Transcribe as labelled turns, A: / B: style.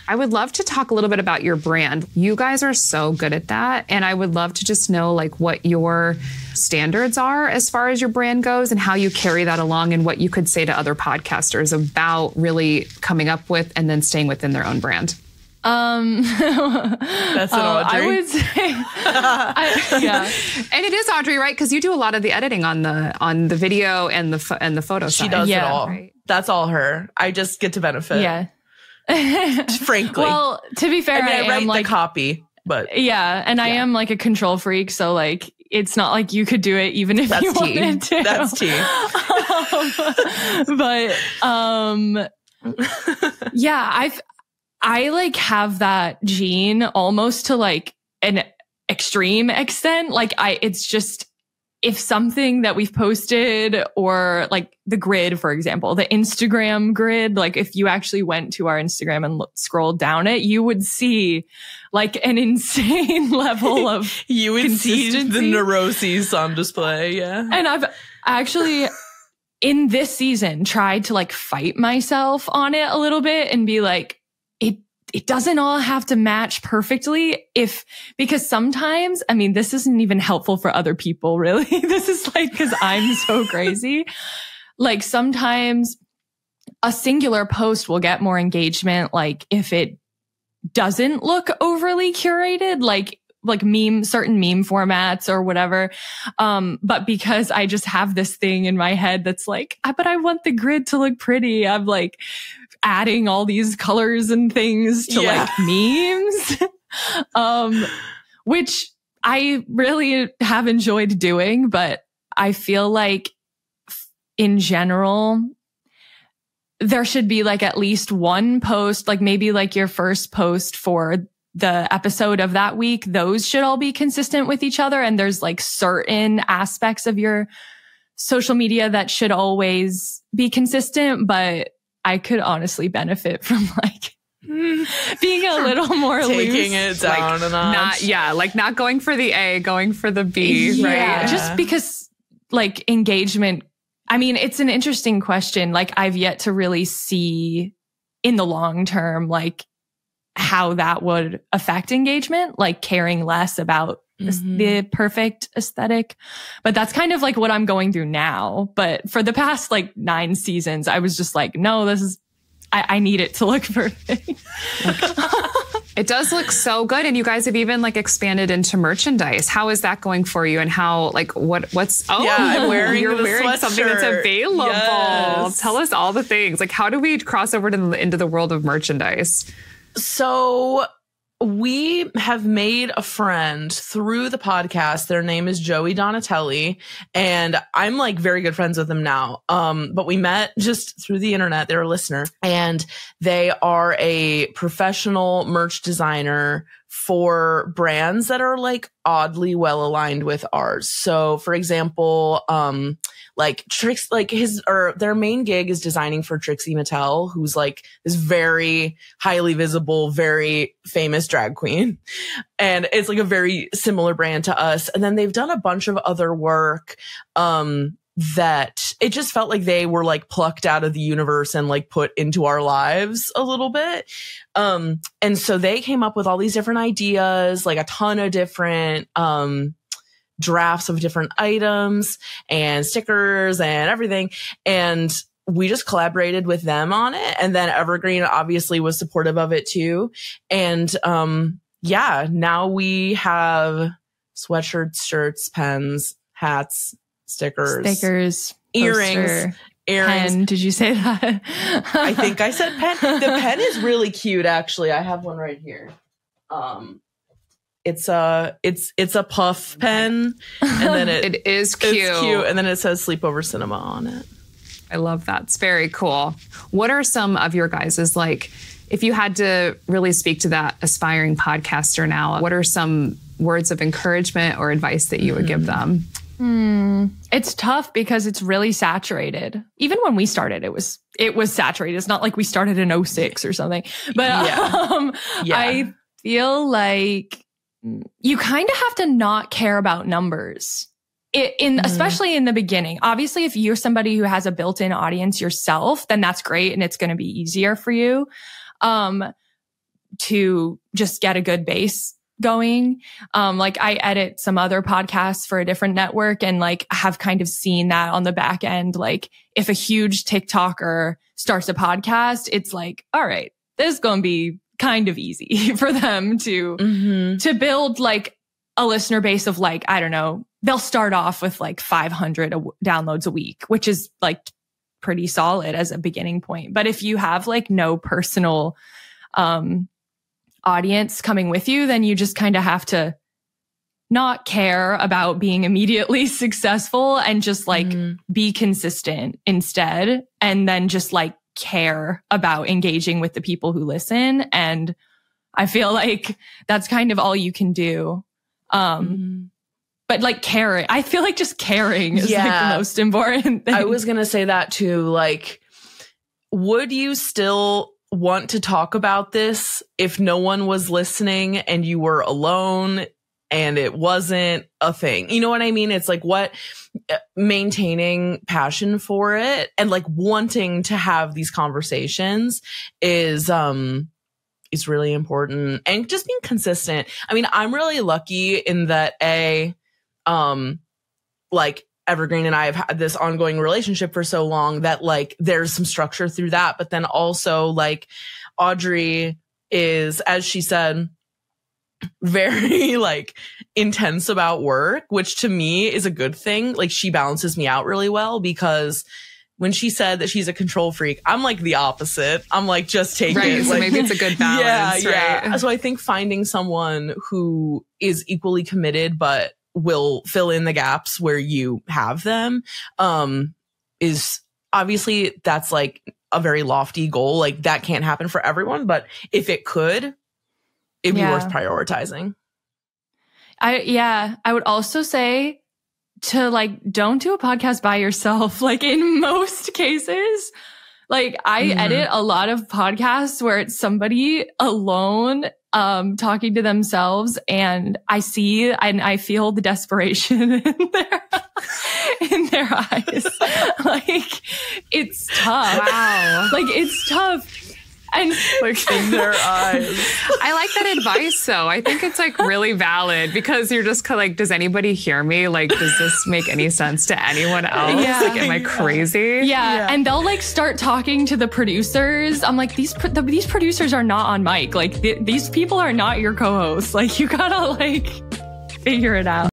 A: I would love to talk a little bit about your brand. You guys are so good at that. And I would love to just know like what your standards are as far as your brand goes and how you carry that along and what you could say to other podcasters about really coming up with and then staying within their own brand.
B: That's an Audrey.
C: I would say, yeah.
A: And it is Audrey, right? Because you do a lot of the editing on the video and the photo side.
B: She does it all.
A: Right?
B: That's all her. I just get to benefit.
C: Yeah.
B: Frankly.
C: Well, to be fair,
B: I write
C: am like
B: the copy, but
C: yeah, and I am like a control freak, so like it's not like you could do it even if you wanted to.
B: That's tea.
C: Yeah, I like have that gene almost to like an extreme extent. Like it's just, if something that we've posted or like the grid, for example, the Instagram grid, like if you actually went to our Instagram and scrolled down it, you would see like an insane level of
B: you would see
C: consistency.
B: the neuroses on display. Yeah.
C: And I've actually in this season tried to like fight myself on it a little bit and be like, it doesn't all have to match perfectly because sometimes, I mean, this isn't even helpful for other people, really. This is like, cause I'm so crazy. Like sometimes a singular post will get more engagement. Like if it doesn't look overly curated, like certain meme formats or whatever. But because I just have this thing in my head that's like, but I want the grid to look pretty. I'm like, adding all these colors and things to like memes, which I really have enjoyed doing, but I feel like in general, there should be like at least one post, like maybe like your first post for the episode of that week, those should all be consistent with each other. And there's like certain aspects of your social media that should always be consistent, but I could honestly benefit from like being a little more
B: taking
C: loose.
B: it down a notch.
A: Not going for the A, going for the B,
C: yeah,
A: right?
C: Just because like engagement, I mean, it's an interesting question. Like I've yet to really see in the long term, like how that would affect engagement, like caring less about the perfect aesthetic. But that's kind of like what I'm going through now. But for the past like 9 seasons, I was just like, no, I need it to look perfect.
A: It does look so good. And you guys have even like expanded into merchandise. How is that going for you? And how, like,
B: I'm wearing
A: you're wearing something that's available.
B: Yes.
A: Tell us all the things. Like, how do we cross over into the world of merchandise?
B: So we have made a friend through the podcast. Their name is Joey Donatelli, and I'm like very good friends with them now. But we met just through the internet. They're a listener, and they are a professional merch designer for brands that are like oddly well aligned with ours. So for example, like Trix, like their main gig is designing for Trixie Mattel, who's like this very highly visible, very famous drag queen. And it's like a very similar brand to us. And then they've done a bunch of other work, that it just felt like they were like plucked out of the universe and like put into our lives a little bit. And so they came up with all these different ideas, like a ton of different, drafts of different items and stickers and everything. And we just collaborated with them on it. And then Evergreen obviously was supportive of it too. And, now we have sweatshirts, shirts, pens, hats, stickers, earrings.
C: Pen. Did you say that?
B: I think I said pen. The pen is really cute, actually. I have one right here. It's a puff pen, and then
A: it is cute.
B: It's cute, and then it says Sleepover Cinema on it.
A: I love that. It's very cool. What are some of your guys' like, if you had to really speak to that aspiring podcaster now, what are some words of encouragement or advice that you would give them?
C: It's tough because it's really saturated. Even when we started, it was saturated. It's not like we started in 2006 or something. But I feel like you kind of have to not care about numbers. Especially in the beginning. Obviously, if you're somebody who has a built-in audience yourself, then that's great and it's going to be easier for you. to just get a good base going. Like I edit some other podcasts for a different network and like have kind of seen that on the back end. Like if a huge TikToker starts a podcast, it's like, all right, this is going to be kind of easy for them to build like a listener base of like, I don't know, they'll start off with like 500 downloads a week, which is like pretty solid as a beginning point. But if you have like no personal, audience coming with you, then you just kind of have to not care about being immediately successful and just like be consistent instead. And then just like care about engaging with the people who listen. And I feel like that's kind of all you can do. But like caring, I feel like just caring is like the most important thing.
B: I was going to say that too. Like, would you still want to talk about this if no one was listening and you were alone and it wasn't a thing? You know what I mean? It's like maintaining passion for it and like wanting to have these conversations is really important, and just being consistent. I mean, I'm really lucky in that like Evergreen and I have had this ongoing relationship for so long that like there's some structure through that. But then also like Audrey is, as she said, very like intense about work, which to me is a good thing. Like she balances me out really well, because when she said that she's a control freak, I'm like the opposite. I'm like, just take it.
A: So
B: like,
A: maybe it's a good balance, right?
B: Yeah. So I think finding someone who is equally committed, but will fill in the gaps where you have them, is obviously, that's like a very lofty goal. Like that can't happen for everyone, but if it could, it'd be worth prioritizing.
C: I would also say to like, don't do a podcast by yourself. Like in most cases, like I edit a lot of podcasts where it's somebody alone talking to themselves, and I see and I feel the desperation in their eyes. Like it's tough.
A: Wow.
C: Like it's tough. And
B: like in their eyes.
A: I like that advice though. I think it's like really valid, because you're just like, does anybody hear me? Like, does this make any sense to anyone else?
C: Yeah.
A: Like, am I crazy?
C: Yeah. And they'll like start talking to the producers. I'm like, these producers are not on mic. Like these people are not your co-hosts. Like you gotta like figure it out.